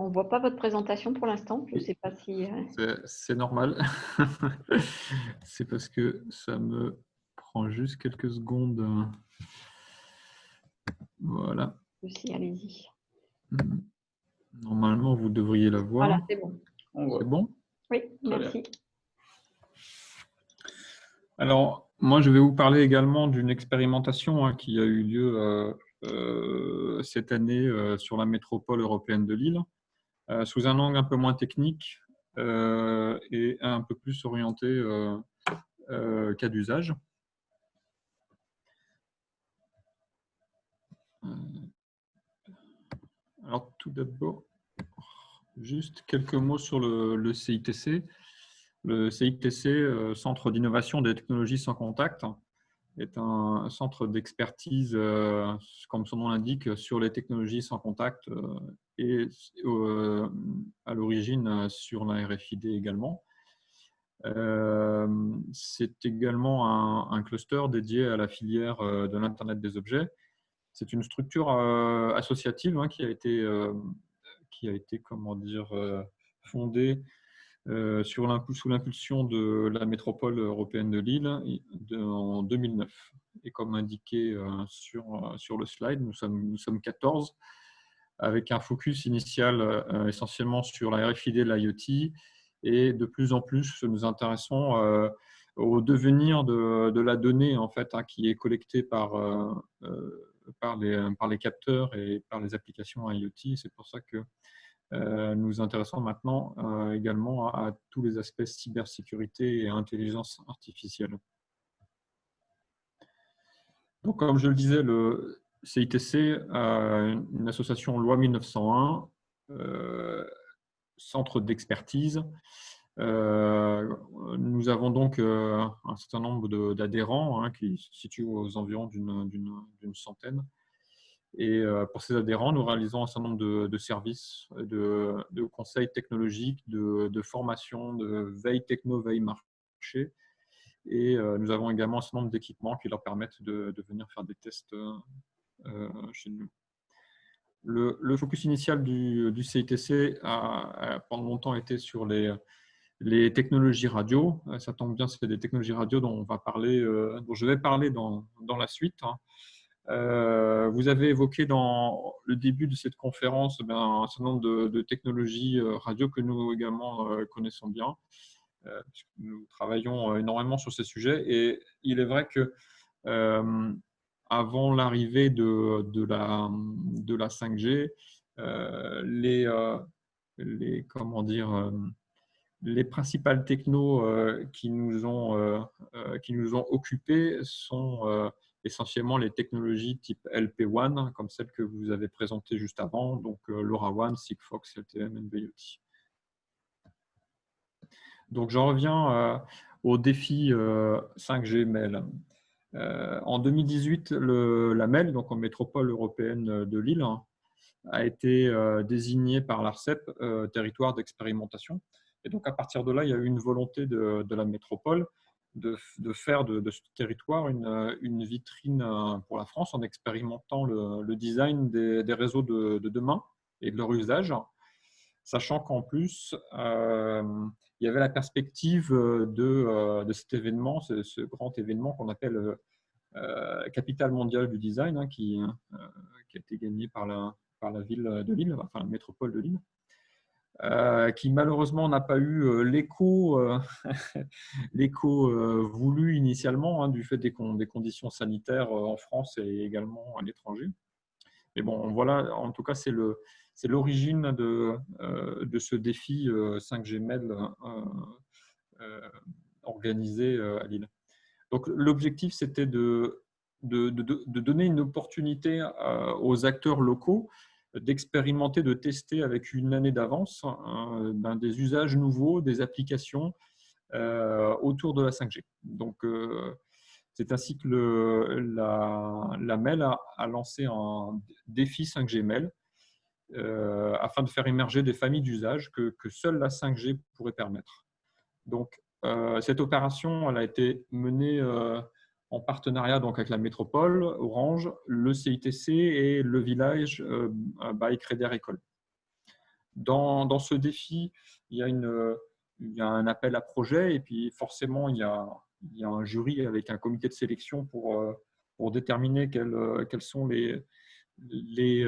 on voit pas votre présentation pour l'instant. Je ne Oui, sais pas si, c'est normal. C'est parce que ça me prend juste quelques secondes. Voilà. si allez-y. Normalement, vous devriez la Voilà, voir. c'est bon. On voit. C'est bon? Oui, Très merci. Alors, moi, je vais vous parler également d'une expérimentation qui a eu lieu cette année sur la métropole européenne de Lille, sous un angle un peu moins technique et un peu plus orienté cas d'usage. Alors, tout d'abord, juste quelques mots sur le CITC. Le CITC, Centre d'innovation des technologies sans contact, est un centre d'expertise, comme son nom l'indique, sur les technologies sans contact et à l'origine sur la RFID également. C'est également un cluster dédié à la filière de l'Internet des objets. C'est une structure associative qui a été comment dire, fondée sous l'impulsion de la métropole européenne de Lille en 2009. Et comme indiqué sur le slide, nous sommes 14, avec un focus initial essentiellement sur la RFID et l'IoT. Et de plus en plus, nous nous intéressons au devenir de la donnée en fait, qui est collectée par les capteurs et par les applications IoT. C'est pour ça que nous nous intéressons maintenant également à tous les aspects cybersécurité et intelligence artificielle. Donc, comme je le disais, le CITC, une association loi 1901, centre d'expertise. Nous avons donc un certain nombre d'adhérents qui se situent aux environs d'une centaine. Et pour ces adhérents, nous réalisons un certain nombre de services, de conseils technologiques, de formation, de veille techno, veille marché. Et nous avons également un certain nombre d'équipements qui leur permettent de venir faire des tests chez nous. Le focus initial du CITC a pendant longtemps été sur les technologies radio. Ça tombe bien, c'est des technologies radio dont je vais parler dans la suite. Vous avez évoqué dans le début de cette conférence un certain nombre de technologies radio que nous également connaissons bien. Nous travaillons énormément sur ces sujets et il est vrai que avant l'arrivée de la 5G, comment dire, les principales technos qui nous ont occupés sont essentiellement les technologies type LP WAN, comme celle que vous avez présentée juste avant, donc LoRaWAN, Sigfox, LTE-M, NB-IoT. Donc, j'en reviens au défi 5G MEL. En 2018, la MEL, donc en métropole européenne de Lille, a été désignée par l'ARCEP territoire d'expérimentation. Et donc, à partir de là, il y a eu une volonté de la métropole de faire de ce territoire une vitrine pour la France en expérimentant le design des réseaux de demain et de leur usage, sachant qu'en plus, il y avait la perspective de cet événement, ce grand événement qu'on appelle Capitale mondiale du design, qui a été gagné par la ville de Lille, enfin la métropole de Lille, qui malheureusement n'a pas eu l'écho voulu initialement du fait des conditions sanitaires en France et également à l'étranger. Mais bon, voilà, en tout cas, c'est l'origine de ce défi 5G MEL organisé à Lille. Donc, l'objectif, c'était de donner une opportunité aux acteurs locaux d'expérimenter, de tester avec une année d'avance des usages nouveaux, des applications autour de la 5G. Donc, c'est ainsi que la MEL a lancé un défi 5G MEL afin de faire émerger des familles d'usages que seule la 5G pourrait permettre. Donc, cette opération elle a été menée en partenariat donc, avec la métropole, Orange, le CITC et le village by Crédit Agricole. dans ce défi, il y a un appel à projet et puis forcément, il y a un jury avec un comité de sélection pour déterminer quels sont les, les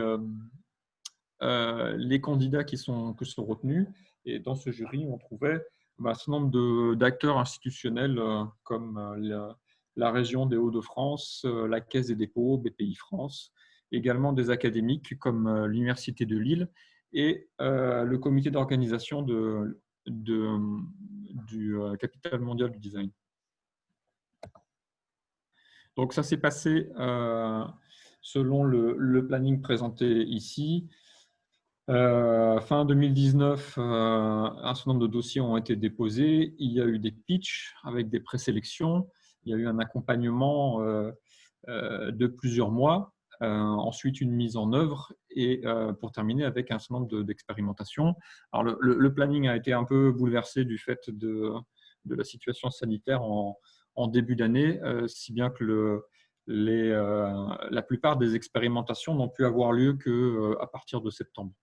candidats qui sont retenus. Et dans ce jury, on trouvait un certain nombre d'acteurs institutionnels comme la région des Hauts-de-France, la Caisse des dépôts, BPI France, également des académiques comme l'Université de Lille et le comité d'organisation du Capital mondial du design. Donc ça s'est passé selon le planning présenté ici. Fin 2019, un certain nombre de dossiers ont été déposés. Il y a eu des pitchs avec des présélections. Il y a eu un accompagnement de plusieurs mois. Ensuite, une mise en œuvre et pour terminer avec un certain nombre d'expérimentations. Alors, le planning a été un peu bouleversé du fait de la situation sanitaire en début d'année, si bien que la plupart des expérimentations n'ont pu avoir lieu qu'à partir de septembre.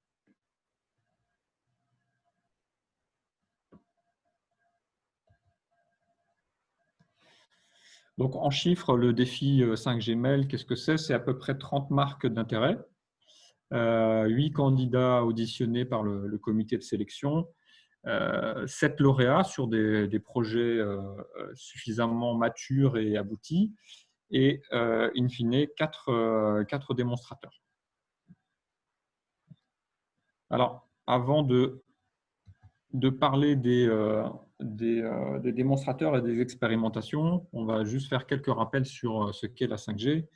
Donc, en chiffres, le défi 5G Mail, qu'est-ce que c'est? C'est à peu près 30 marques d'intérêt, 8 candidats auditionnés par le comité de sélection, 7 lauréats sur des projets suffisamment matures et aboutis, et in fine, 4 démonstrateurs. Alors, avant de parler des démonstrateurs et des expérimentations, on va juste faire quelques rappels sur ce qu'est la 5G.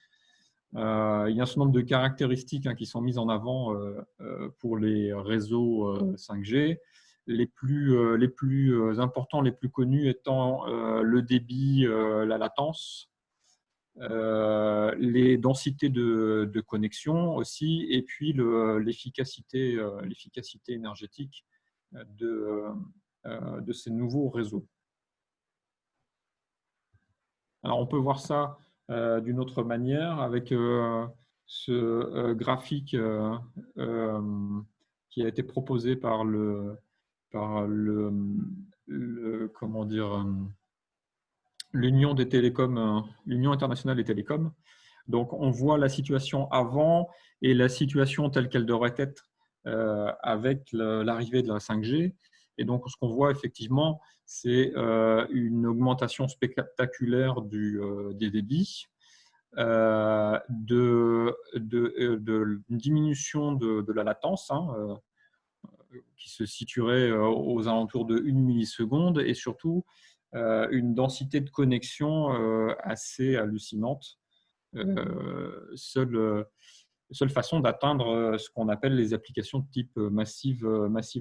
Il y a un certain nombre de caractéristiques qui sont mises en avant pour les réseaux 5G. Les plus importants, les plus connus étant le débit, la latence, les densités de connexion aussi, et puis l'efficacité énergétique de ces nouveaux réseaux. Alors, on peut voir ça d'une autre manière avec ce graphique qui a été proposé par comment dire, l'Union des télécoms, l'Union internationale des télécoms. Donc, on voit la situation avant et la situation telle qu'elle devrait être avec l'arrivée de la 5G. Et donc, ce qu'on voit effectivement, c'est une augmentation spectaculaire des débits, une diminution de la latence, qui se situerait aux alentours de 1 milliseconde, et surtout une densité de connexion assez hallucinante. Seule façon d'atteindre ce qu'on appelle les applications de type massive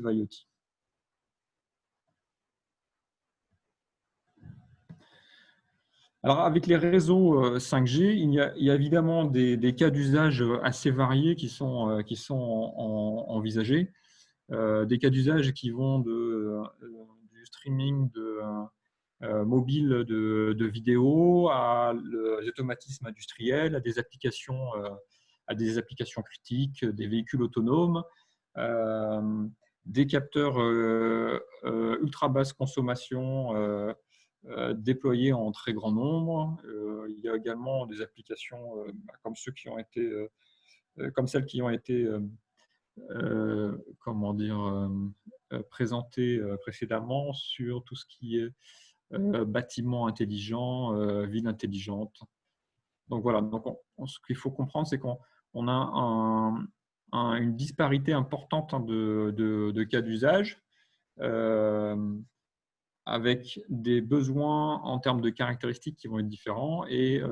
IoT. Alors, avec les réseaux 5G, il y a évidemment des cas d'usage assez variés qui sont envisagés. Des cas d'usage qui vont du streaming mobile de vidéos à des automatismes industriels, à des applications critiques, des véhicules autonomes, des capteurs ultra basse consommation déployés en très grand nombre. Il y a également des applications comme celles qui ont été comment dire, présentées précédemment sur tout ce qui est bâtiments intelligents, ville intelligente. Donc voilà, donc ce qu'il faut comprendre, c'est qu'on a une disparité importante de cas d'usage, avec des besoins en termes de caractéristiques qui vont être différents. Et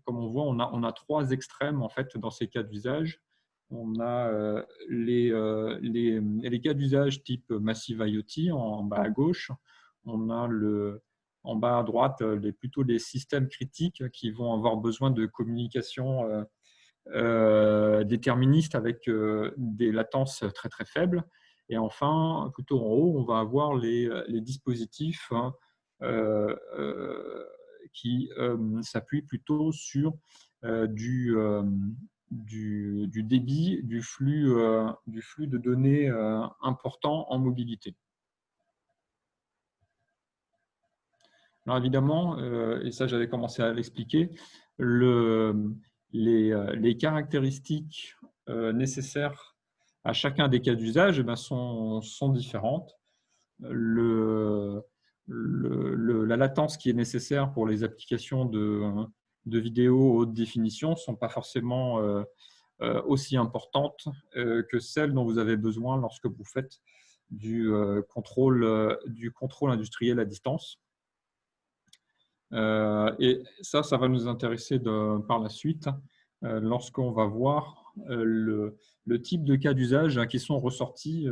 comme on voit, on a 3 extrêmes en fait dans ces cas d'usage. On a les cas d'usage type Massive IoT en bas à gauche. On a en bas à droite plutôt les systèmes critiques qui vont avoir besoin de communication déterministe avec des latences très très faibles. Et enfin, plutôt en haut, on va avoir les dispositifs qui s'appuient plutôt sur du débit, du flux de données important en mobilité. Alors évidemment, et ça j'avais commencé à l'expliquer, les caractéristiques nécessaires à chacun des cas d'usage sont différentes. La latence qui est nécessaire pour les applications de vidéo haute définition ne sont pas forcément aussi importantes que celles dont vous avez besoin lorsque vous faites du contrôle industriel à distance. Et ça va nous intéresser par la suite lorsqu'on va voir le type de cas d'usage qui sont ressortis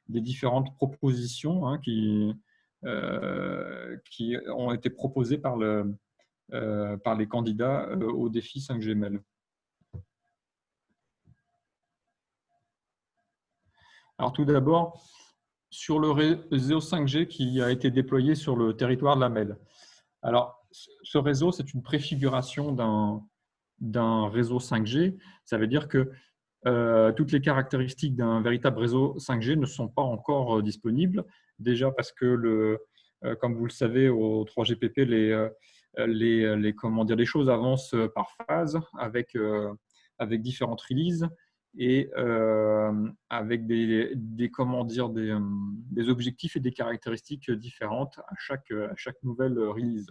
des différentes propositions qui ont été proposées par les candidats au défi 5G-ML. Alors tout d'abord, sur le réseau 5G qui a été déployé sur le territoire de la MEL. Alors, ce réseau, c'est une préfiguration d'un réseau 5G. Ça veut dire que toutes les caractéristiques d'un véritable réseau 5G ne sont pas encore disponibles. Déjà parce que, comme vous le savez, au 3GPP, les choses avancent par phase avec différentes releases et avec des objectifs et des caractéristiques différentes à chaque nouvelle release.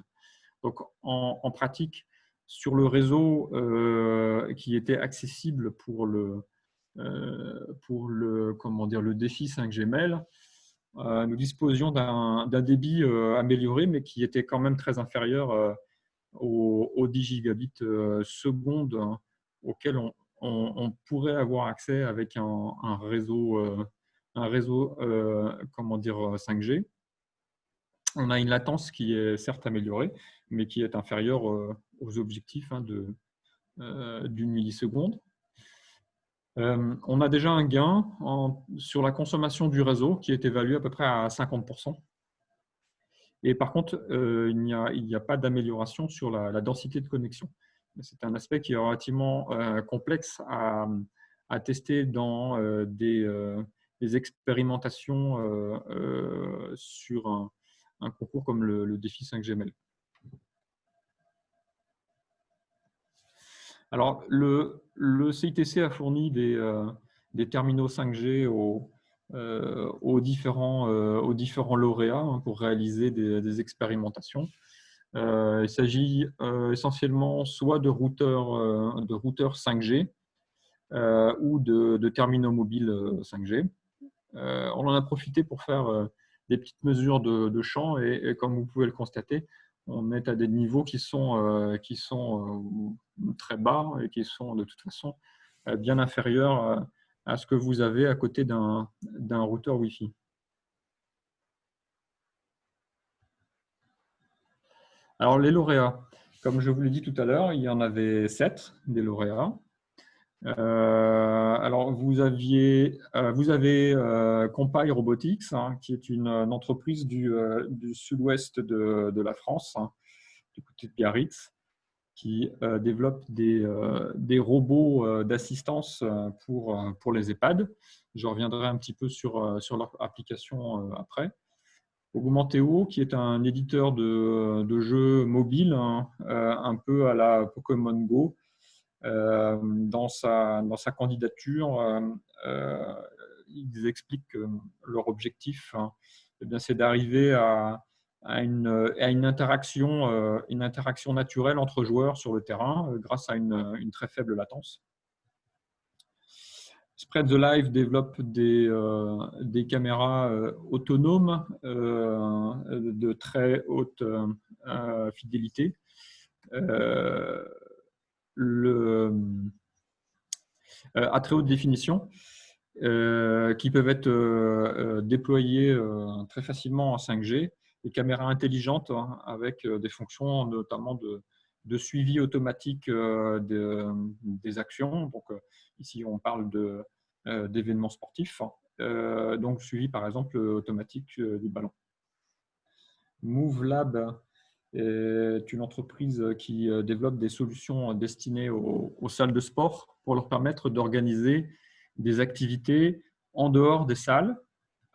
Donc, en pratique, sur le réseau qui était accessible pour le défi 5G-ML, nous disposions d'un débit amélioré, mais qui était quand même très inférieur aux 10 gigabits seconde auquel on pourrait avoir accès avec un réseau 5G. On a une latence qui est certes améliorée, mais qui est inférieure aux objectifs d'une milliseconde. On a déjà un gain sur la consommation du réseau qui est évalué à peu près à 50%. Et par contre, il n'y a pas d'amélioration sur la densité de connexion. C'est un aspect qui est relativement complexe à tester dans des expérimentations sur un concours comme le défi 5G-ML. Alors, le CITC a fourni des terminaux 5G aux différents lauréats pour réaliser des expérimentations. Il s'agit essentiellement soit de routeurs 5G ou de terminaux mobiles 5G. On en a profité pour faire des petites mesures de champ et comme vous pouvez le constater, on est à des niveaux qui sont très bas et qui sont de toute façon bien inférieurs à ce que vous avez à côté d'un routeur Wi-Fi. Alors les lauréats, comme je vous l'ai dit tout à l'heure, il y en avait 7 des lauréats. Alors vous avez Compile Robotics, qui est une entreprise du sud-ouest de la France, du côté de Biarritz, qui développe des robots d'assistance pour les EHPAD. Je reviendrai un petit peu sur leur application après. Augmenteo, qui est un éditeur de jeux mobiles, un peu à la Pokémon Go. Dans sa candidature, ils expliquent que leur objectif, c'est d'arriver à une interaction naturelle entre joueurs sur le terrain grâce à une très faible latence. Spread the Life développe des caméras autonomes de très haute fidélité. À très haute définition, qui peuvent être déployées très facilement en 5G, des caméras intelligentes avec des fonctions notamment de suivi automatique des actions. Donc, ici, on parle d'événements sportifs, donc suivi par exemple automatique du ballon. MoveLab est une entreprise qui développe des solutions destinées aux salles de sport pour leur permettre d'organiser des activités en dehors des salles,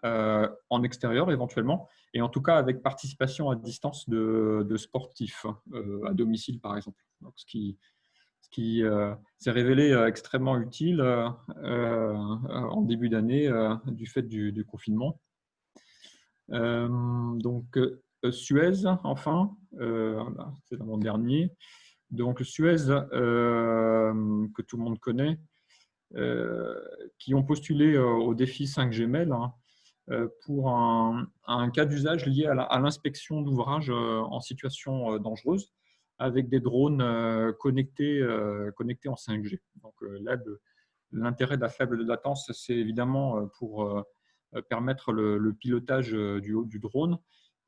en extérieur éventuellement, et en tout cas avec participation à distance de sportifs, à domicile par exemple. Donc, ce qui s'est révélé extrêmement utile en début d'année du fait du confinement. Donc, Suez, enfin, c'est mon dernier. Donc, Suez, que tout le monde connaît, qui ont postulé au défi 5G Mail, hein, pour un cas d'usage lié à l'inspection d'ouvrages en situation dangereuse avec des drones connectés en 5G. Donc là, l'intérêt de la faible latence, c'est évidemment pour permettre le pilotage du drone.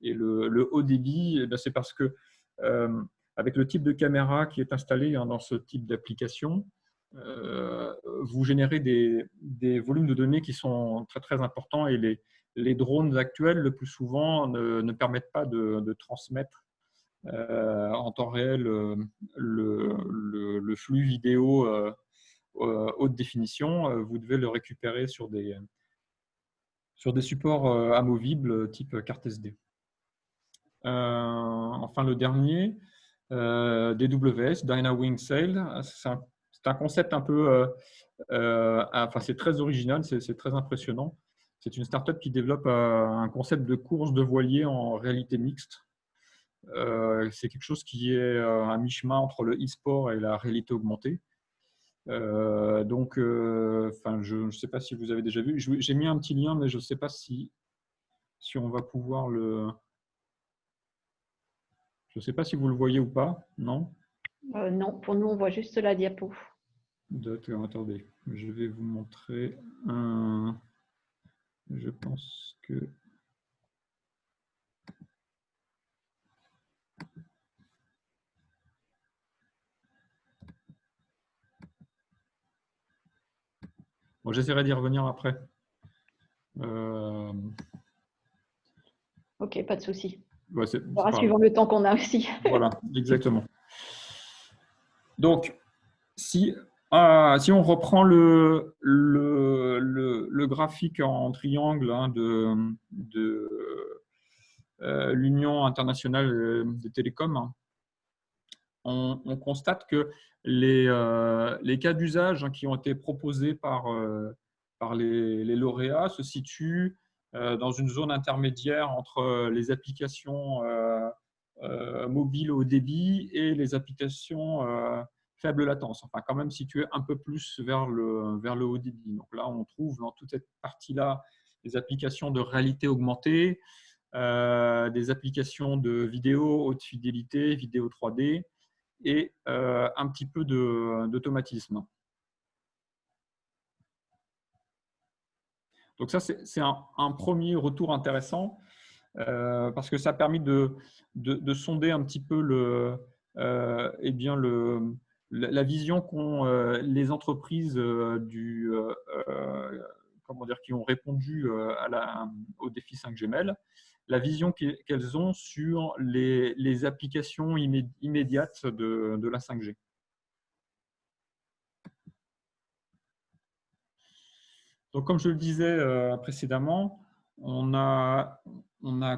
Et le haut débit, c'est parce que avec le type de caméra qui est installé dans ce type d'application, vous générez des volumes de données qui sont très, très importants, et les drones actuels, le plus souvent, ne permettent pas de transmettre en temps réel le flux vidéo haute définition. Vous devez le récupérer sur des supports amovibles type carte SD. Enfin, le dernier, DWS, Dynawing Sail, c'est un concept un peu, enfin, c'est très original, c'est très impressionnant. C'est une startup qui développe un concept de course de voilier en réalité mixte. C'est quelque chose qui est à mi-chemin entre le e-sport et la réalité augmentée. Donc, enfin, je ne sais pas si vous avez déjà vu. J'ai mis un petit lien, mais je ne sais pas si on va pouvoir le… Je ne sais pas si vous le voyez ou pas, non? Non, pour nous, on voit juste la diapo. D'accord, attendez, je vais vous montrer je pense que… Bon, j'essaierai d'y revenir après. Ok, pas de souci. Ouais, On verra suivant le temps qu'on a aussi. Voilà, exactement. Donc, si on reprend le graphique en triangle de l'Union internationale des télécoms, hein, on constate que les cas d'usage qui ont été proposés par les lauréats se situent dans une zone intermédiaire entre les applications mobiles haut débit et les applications faible latence, enfin quand même situé un peu plus vers le haut débit. Donc là, on trouve dans toute cette partie-là des applications de réalité augmentée, des applications de vidéo haute fidélité, vidéo 3D, et un petit peu d'automatisme. Donc ça, c'est un premier retour intéressant parce que ça a permis de sonder un petit peu eh bien la vision qu'ont les entreprises comment dire, qui ont répondu au défi 5G Mail, la vision qu'elles ont sur les applications immédiates de la 5G. Donc, comme je le disais précédemment, on a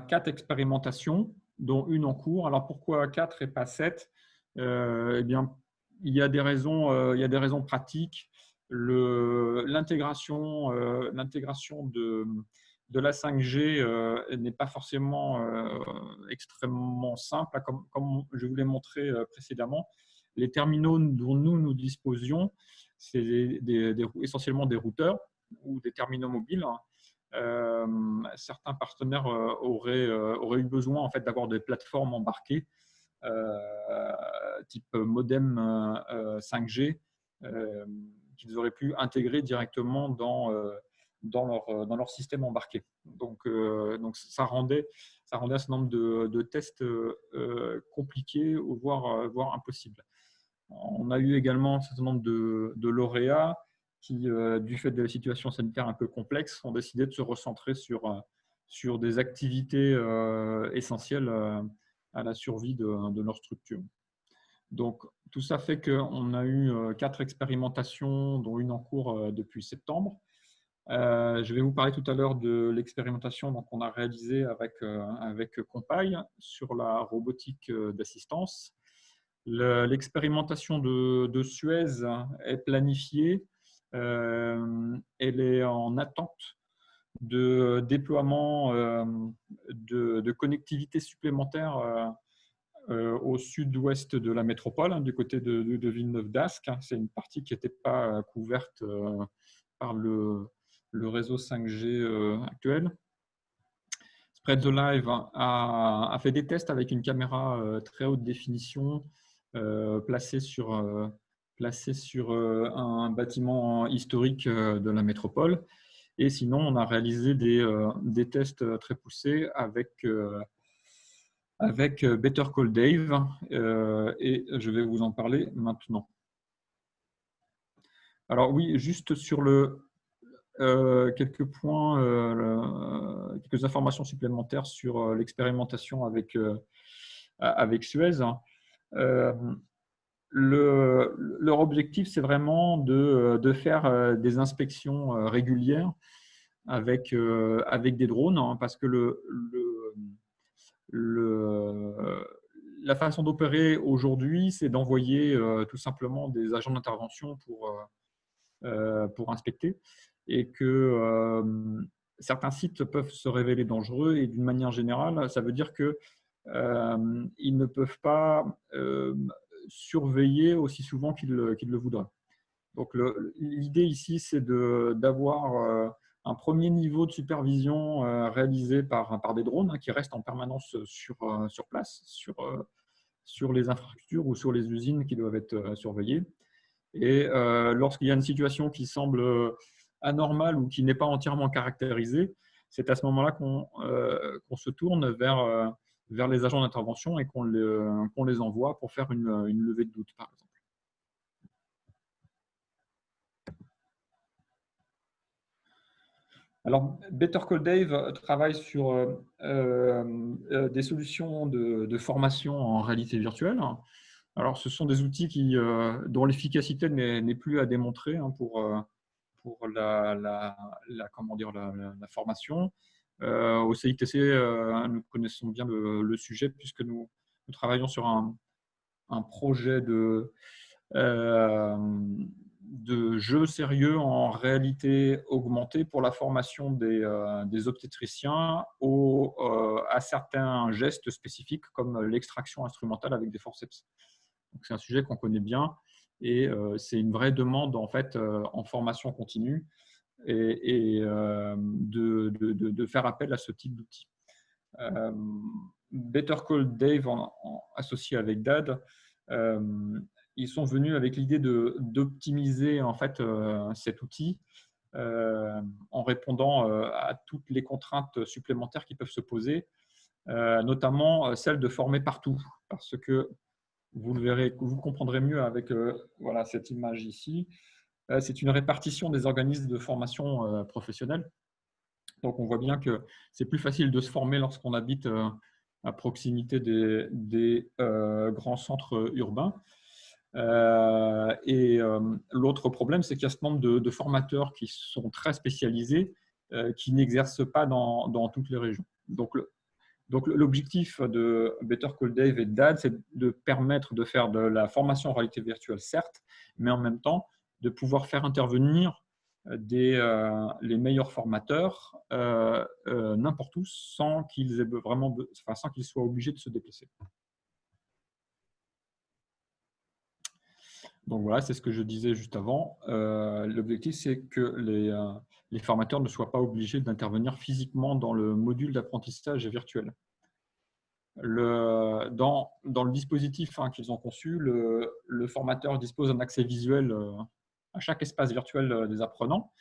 4 expérimentations, dont une en cours. Alors, pourquoi 4 et pas 7? Eh bien, il y a des raisons pratiques. L'intégration de la 5G n'est pas forcément extrêmement simple. Comme je vous l'ai montré précédemment, les terminaux dont nous disposions, c'est essentiellement des routeurs ou des terminaux mobiles. Certains partenaires auraient eu besoin en fait, d'avoir des plateformes embarquées type modem 5G qu'ils auraient pu intégrer directement dans leur système embarqué. Donc ça rendait un certain nombre de tests compliqués, voire impossibles. On a eu également un certain nombre de lauréats qui, du fait de la situation sanitaire un peu complexe, ont décidé de se recentrer sur des activités essentielles à la survie de leur structure. Donc, tout ça fait qu'on a eu 4 expérimentations, dont une en cours depuis septembre. Je vais vous parler tout à l'heure de l'expérimentation qu'on a réalisée avec Compile sur la robotique d'assistance. L'expérimentation de Suez est planifiée. Elle est en attente de déploiement de connectivité supplémentaire au sud-ouest de la métropole, du côté de Villeneuve-d'Ascq. C'est une partie qui n'était pas couverte par le réseau 5G actuel. Spread the Live a fait des tests avec une caméra très haute définition placée sur un bâtiment historique de la métropole. Et sinon, on a réalisé des tests très poussés avec Better Call Dave, et je vais vous en parler maintenant. Alors oui, juste sur quelques points, quelques informations supplémentaires sur l'expérimentation avec Suez. Leur objectif, c'est vraiment de faire des inspections régulières avec des drones, hein, parce que la façon d'opérer aujourd'hui, c'est d'envoyer tout simplement des agents d'intervention pour inspecter, et que certains sites peuvent se révéler dangereux, et d'une manière générale, ça veut dire qu'ils ne peuvent pas surveiller aussi souvent qu'ils le voudraient. Donc l'idée ici, c'est d'avoir un premier niveau de supervision réalisé par des drones, hein, qui restent en permanence sur place, sur les infrastructures ou sur les usines qui doivent être surveillées. Et lorsqu'il y a une situation qui semble anormale ou qui n'est pas entièrement caractérisée, c'est à ce moment-là qu'on se tourne vers les agents d'intervention et qu'on les envoie pour faire une levée de doute, par exemple. Alors, Better Call Dave travaille sur des solutions de formation en réalité virtuelle. Alors, ce sont des outils dont l'efficacité n'est plus à démontrer, hein, pour la formation. Au CITC, nous connaissons bien le sujet, puisque nous travaillons sur un projet de jeu sérieux en réalité augmentée pour la formation des obstétriciens à certains gestes spécifiques, comme l'extraction instrumentale avec des forceps. C'est un sujet qu'on connaît bien, et c'est une vraie demande en fait en formation continue, et de faire appel à ce type d'outils. Better Call Dave, associé avec DAD, ils sont venus avec l'idée d'optimiser en fait cet outil en répondant à toutes les contraintes supplémentaires qui peuvent se poser, notamment celle de former partout, parce que vous le verrez, vous comprendrez mieux avec voilà, cette image ici. C'est une répartition des organismes de formation professionnelle. Donc, on voit bien que c'est plus facile de se former lorsqu'on habite à proximité des grands centres urbains. L'autre problème, c'est qu'il y a ce nombre de formateurs qui sont très spécialisés, qui n'exercent pas dans toutes les régions. Donc, l'objectif de Better Call Dave et de DAD, c'est de permettre de faire de la formation en réalité virtuelle, certes, mais en même temps, de pouvoir faire intervenir les meilleurs formateurs n'importe où, sans qu'ils soient obligés de se déplacer. Donc voilà, c'est ce que je disais juste avant. L'objectif, c'est que les formateurs ne soient pas obligés d'intervenir physiquement dans le module d'apprentissage virtuel. Dans le dispositif qu'ils ont conçu, le formateur dispose d'un accès visuel à chaque espace virtuel des apprenants,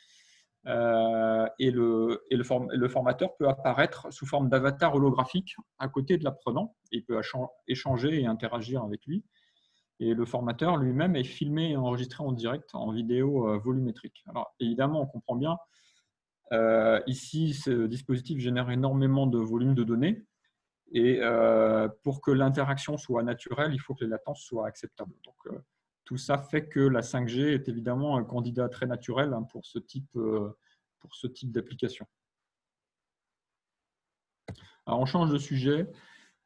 et le formateur peut apparaître sous forme d'avatar holographique à côté de l'apprenant, et il peut échanger et interagir avec lui. Et le formateur lui-même est filmé et enregistré en direct en vidéo volumétrique. Alors évidemment, on comprend bien, ici, ce dispositif génère énormément de volume de données, Et pour que l'interaction soit naturelle, il faut que les latences soient acceptables. Donc, tout ça fait que la 5G est évidemment un candidat très naturel pour ce type d'application. Alors, on change de sujet.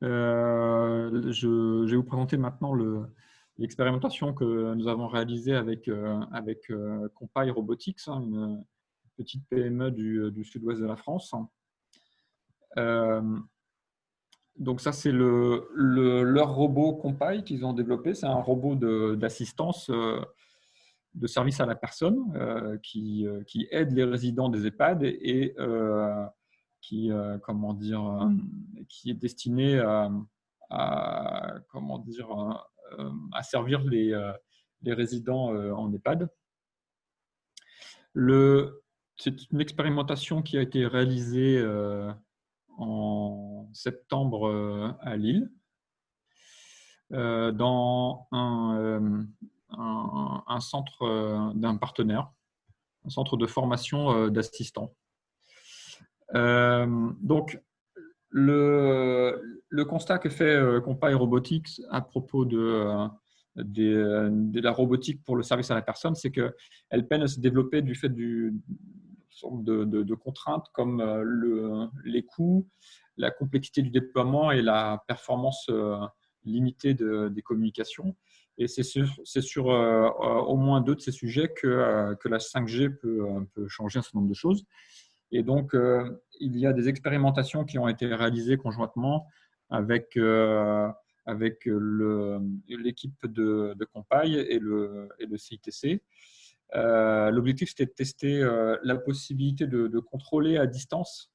Je vais vous présenter maintenant l'expérimentation que nous avons réalisée avec Compile Robotics, une petite PME du sud-ouest de la France. Donc ça, c'est leur robot Compile qu'ils ont développé. C'est un robot d'assistance de service à la personne qui aide les résidents des EHPAD et qui est destiné à servir les résidents en EHPAD. C'est une expérimentation qui a été réalisée en septembre à Lille, dans un centre d'un partenaire, un centre de formation d'assistants. Donc, le constat que fait Compile Robotics à propos de la robotique pour le service à la personne, c'est qu'elle peine à se développer du fait de contraintes comme les coûts, la complexité du déploiement et la performance limitée des communications. Et c'est sur au moins 2 de ces sujets que la 5G peut changer un certain nombre de choses. Et donc, il y a des expérimentations qui ont été réalisées conjointement avec l'équipe de Compile et le CITC. L'objectif, c'était de tester la possibilité de contrôler à distance,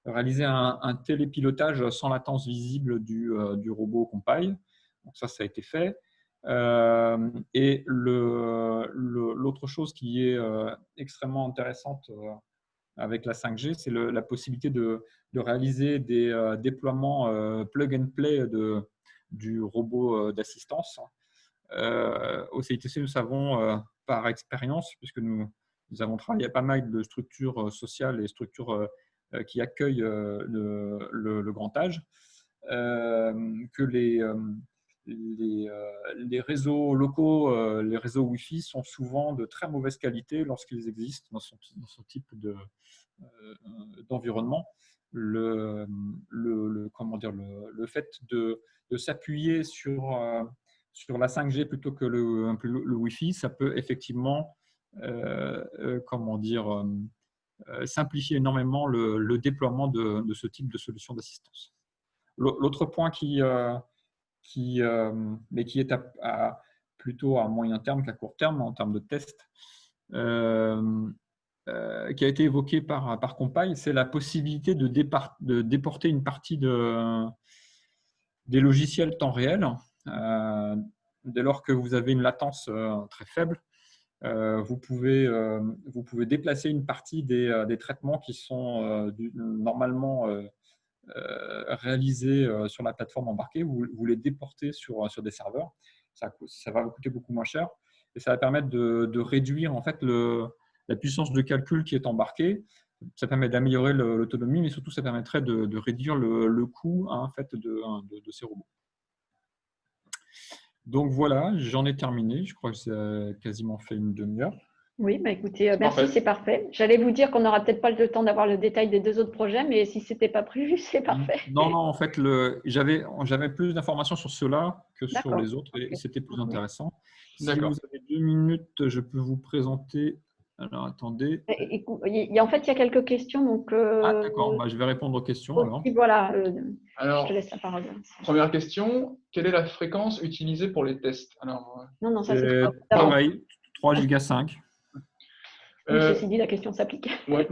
réaliser un télépilotage sans latence visible du robot Compile. Donc ça a été fait. Et l'autre chose qui est extrêmement intéressante avec la 5G, c'est la possibilité de réaliser des déploiements plug and play du robot d'assistance. Au CITC, nous savons par expérience, puisque nous avons travaillé à pas mal de structures sociales et structures qui accueillent le grand âge, que les réseaux locaux, les réseaux Wi-Fi sont souvent de très mauvaise qualité lorsqu'ils existent dans ce type d'environnement. Le fait de s'appuyer sur la 5G plutôt que le Wi-Fi, ça peut effectivement simplifier énormément le déploiement de ce type de solution d'assistance. L'autre point mais qui est plutôt à moyen terme qu'à court terme en termes de tests, qui a été évoqué par Compile, c'est la possibilité de déporter une partie des logiciels temps réel. Dès lors que vous avez une latence très faible, vous pouvez déplacer une partie des traitements qui sont normalement réalisés sur la plateforme embarquée. Vous les déportez sur des serveurs. Ça va vous coûter beaucoup moins cher et ça va permettre de réduire en fait la puissance de calcul qui est embarquée. Ça permet d'améliorer l'autonomie, mais surtout ça permettrait de réduire le coût en fait, de ces robots. Donc voilà, j'en ai terminé. Je crois que ça a quasiment fait une demi-heure. Oui, bah écoutez, merci, c'est parfait. J'allais vous dire qu'on n'aura peut-être pas le temps d'avoir le détail des 2 autres projets, mais si ce n'était pas prévu, c'est parfait. Non, en fait, j'avais plus d'informations sur ceux-là que sur les autres et c'était plus intéressant. Si vous avez 2 minutes, je peux vous présenter. Alors, attendez. En fait, il y a quelques questions. Donc, d'accord, je vais répondre aux questions. Alors, voilà, alors, je te laisse la parole. Première question, quelle est la fréquence utilisée pour les tests? Alors, non, ça c'est pareil, 3 giga 5. Ceci dit, la question s'applique. Ouais.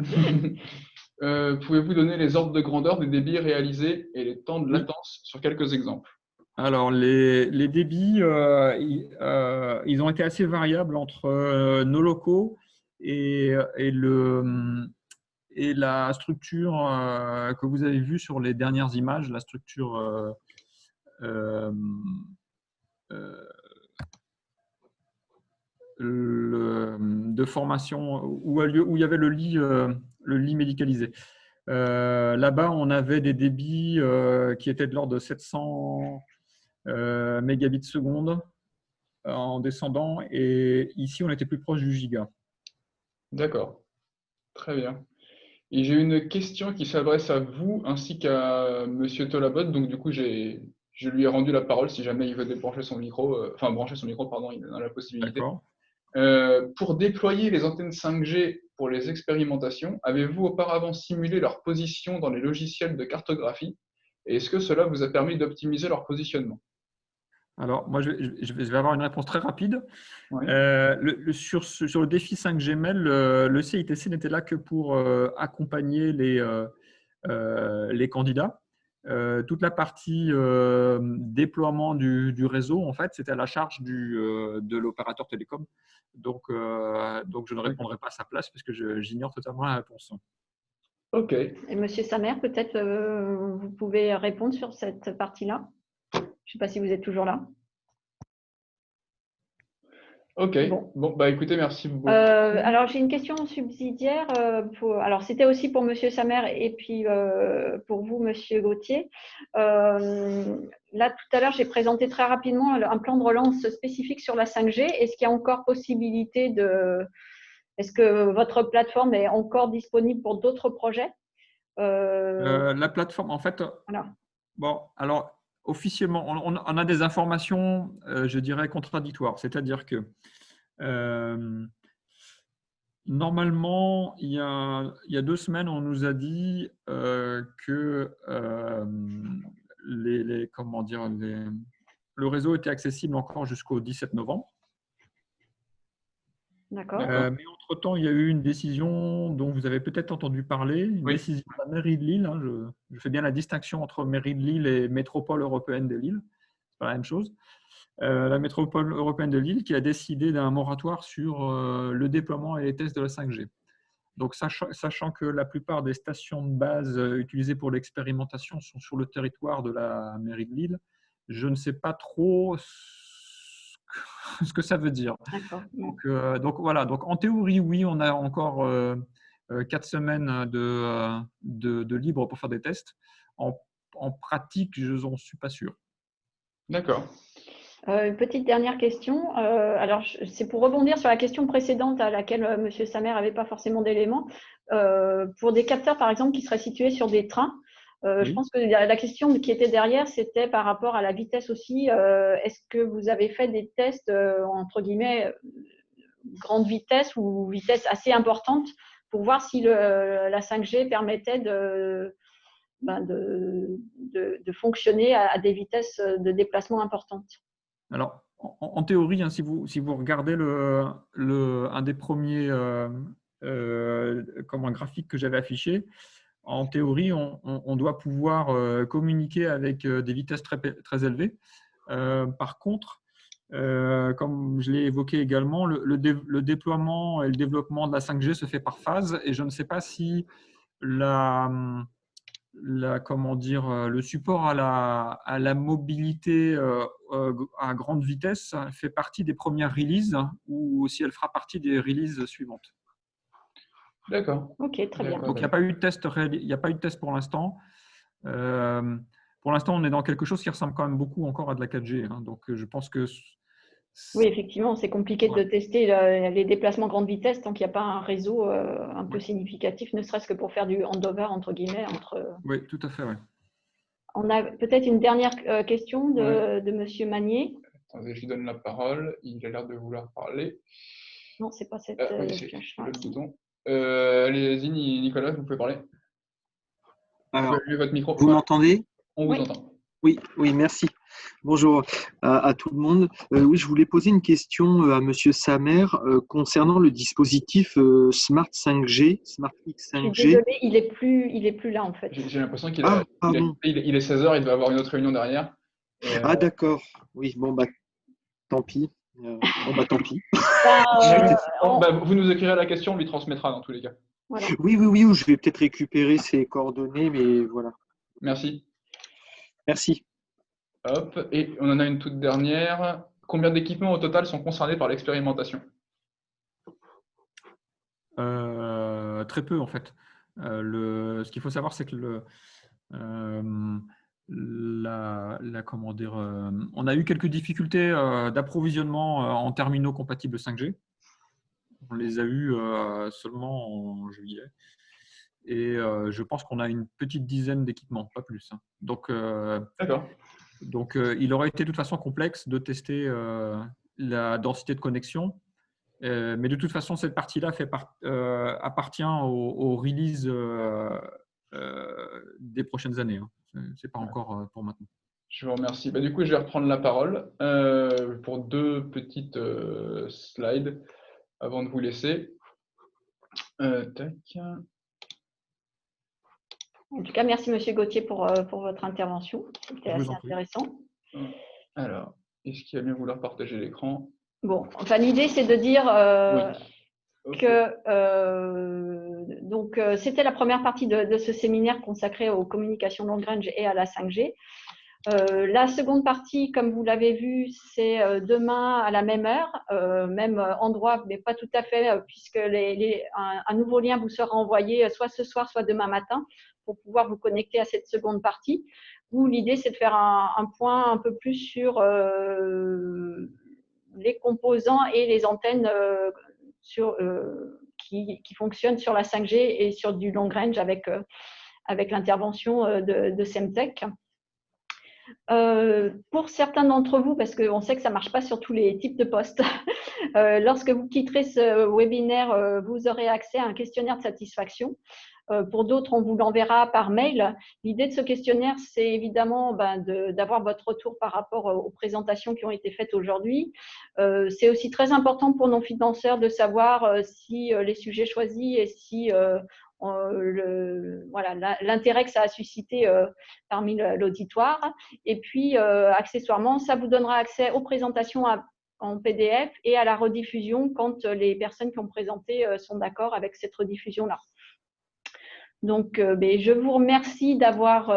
Pouvez-vous donner les ordres de grandeur des débits réalisés et les temps de latence sur quelques exemples? Alors, les débits, ils ont été assez variables entre nos locaux et la structure que vous avez vue sur les dernières images, la structure de formation où il y avait le lit médicalisé. Là-bas, on avait des débits qui étaient de l'ordre de 700 mégabits seconde en descendant. Et ici, on était plus proche du giga. D'accord. Très bien. Et j'ai une question qui s'adresse à vous ainsi qu'à Monsieur Tolabot. Donc, du coup, je lui ai rendu la parole si jamais il veut débrancher son micro, enfin brancher son micro, pardon, il en a la possibilité. D'accord. Pour déployer les antennes 5G pour les expérimentations, avez-vous auparavant simulé leur position dans les logiciels de cartographie? Et est-ce que cela vous a permis d'optimiser leur positionnement? Alors, moi, je vais avoir une réponse très rapide. Oui. Sur le défi 5G Mail, le CITC n'était là que pour accompagner les candidats. Toute la partie déploiement du réseau, en fait, c'était à la charge de l'opérateur télécom. Donc, je ne répondrai pas à sa place parce que j'ignore totalement la réponse. Ok. Et Monsieur Samer, peut-être vous pouvez répondre sur cette partie-là. Je ne sais pas si vous êtes toujours là. Ok. Bon, bah écoutez, merci beaucoup. Alors, j'ai une question subsidiaire. Alors, c'était aussi pour Monsieur Samer et puis pour vous, Monsieur Gauthier. Là, tout à l'heure, j'ai présenté très rapidement un plan de relance spécifique sur la 5G. Est-ce qu'il y a encore possibilité de… Est-ce que votre plateforme est encore disponible pour d'autres projets? La plateforme, en fait, Voilà. bon, alors officiellement, on a des informations, je dirais, contradictoires. C'est-à-dire que normalement, il y a 2 semaines, on nous a dit que comment dire, le réseau était accessible encore jusqu'au 17 novembre. D'accord. Mais entre-temps, il y a eu une décision dont vous avez peut-être entendu parler, une Oui. décision de la mairie de Lille. Hein, je fais bien la distinction entre mairie de Lille et métropole européenne de Lille. C'est pas la même chose. La métropole européenne de Lille qui a décidé d'un moratoire sur le déploiement et les tests de la 5G. Donc, sachant que la plupart des stations de base utilisées pour l'expérimentation sont sur le territoire de la mairie de Lille, je ne sais pas trop ce que ça veut dire. Donc, voilà. Donc, en théorie, oui, on a encore 4 semaines de libre pour faire des tests. En pratique, je n'en suis pas sûr. D'accord. Une petite dernière question. Alors, c'est pour rebondir sur la question précédente à laquelle M. Samer n'avait pas forcément d'éléments. Pour des capteurs, par exemple, qui seraient situés sur des trains, Oui. Je pense que la question qui était derrière, c'était par rapport à la vitesse aussi. Est-ce que vous avez fait des tests, entre guillemets, grande vitesse ou vitesse assez importante pour voir si la 5G permettait de fonctionner à des vitesses de déplacement importantes? Alors, en théorie, hein, si vous regardez un des premiers graphiques que j'avais affiché, en théorie, on doit pouvoir communiquer avec des vitesses très, très élevées. Par contre, comme je l'ai évoqué également, le déploiement et le développement de la 5G se fait par phase et je ne sais pas si le support à la mobilité à grande vitesse fait partie des premières releases ou si elle fera partie des releases suivantes. D'accord. Ok, très bien. Donc, il n'y a pas eu de test pour l'instant. Pour l'instant, on est dans quelque chose qui ressemble quand même beaucoup encore à de la 4G. Hein. Donc, je pense que… Oui, effectivement, c'est compliqué de tester les déplacements grande vitesse tant qu'il n'y a pas un réseau un peu significatif, ne serait-ce que pour faire du handover, entre guillemets. Oui, tout à fait. Ouais. On a peut-être une dernière question de M. Magnier. Attendez, je lui donne la parole. Il a l'air de vouloir parler. Non, ce n'est pas cette pioche. Le bouton. Allez-y, Nicolas, vous pouvez parler. Alors, vous votre micro. Vous m'entendez? On vous entend. Oui, merci. Bonjour à tout le monde. Oui, je voulais poser une question à Monsieur Samer concernant le dispositif Smart 5G, Smart X 5G. Je suis désolée, il est plus là en fait. J'ai l'impression qu'il il est 16h, il devait avoir une autre réunion derrière. Ah d'accord. Oui, bon bah tant pis. Tant pis. Vous nous écrirez la question, on lui transmettra dans tous les cas. Voilà. Oui, je vais peut-être récupérer ses coordonnées, mais voilà. Merci. Merci. Hop, et on en a une toute dernière. Combien d'équipements au total sont concernés par l'expérimentation? Très peu en fait. Ce qu'il faut savoir, c'est que comment dire, on a eu quelques difficultés d'approvisionnement en terminaux compatibles 5G. On les a eus seulement en juillet. Et je pense qu'on a une petite dizaine d'équipements, pas plus. D'accord. Donc, il aurait été de toute façon complexe de tester la densité de connexion. Mais de toute façon, cette partie-là appartient au release des prochaines années. Ce n'est pas encore pour maintenant. Je vous remercie. Bah, du coup, je vais reprendre la parole pour 2 petites slides avant de vous laisser. Tac. En tout cas, merci Monsieur Gauthier pour votre intervention. C'était assez intéressant. Alors, est-ce qu'il y a bien vouloir partager l'écran? Bon, enfin, l'idée, c'est de dire Oui. que donc c'était la première partie de ce séminaire consacré aux communications long range et à la 5G. La seconde partie, comme vous l'avez vu, c'est demain à la même heure, même endroit, mais pas tout à fait, puisque un nouveau lien vous sera envoyé soit ce soir, soit demain matin, pour pouvoir vous connecter à cette seconde partie, où l'idée, c'est de faire un point un peu plus sur les composants et les antennes qui fonctionnent sur la 5G et sur du long range avec l'intervention de Semtech. Pour certains d'entre vous, parce qu'on sait que ça ne marche pas sur tous les types de postes, lorsque vous quitterez ce webinaire, vous aurez accès à un questionnaire de satisfaction. Pour d'autres, on vous l'enverra par mail. L'idée de ce questionnaire, c'est évidemment d'avoir votre retour par rapport aux présentations qui ont été faites aujourd'hui. C'est aussi très important pour nos financeurs de savoir si les sujets choisis et si l'intérêt que ça a suscité parmi l'auditoire. Et puis, accessoirement, ça vous donnera accès aux présentations en PDF et à la rediffusion quand les personnes qui ont présenté sont d'accord avec cette rediffusion-là. Donc, je vous remercie d'avoir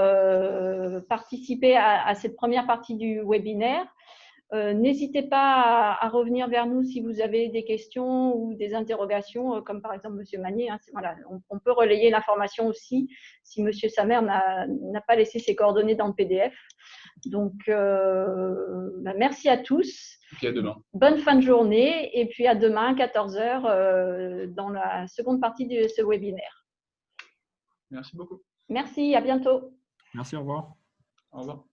participé à cette première partie du webinaire. N'hésitez pas à revenir vers nous si vous avez des questions ou des interrogations, comme par exemple M. Magnier. Voilà, on peut relayer l'information aussi si M. Samer n'a pas laissé ses coordonnées dans le PDF. Donc, merci à tous. Et puis à demain. Bonne fin de journée et puis à demain, 14 h, dans la seconde partie de ce webinaire. Merci beaucoup. Merci, à bientôt. Merci, au revoir. Au revoir.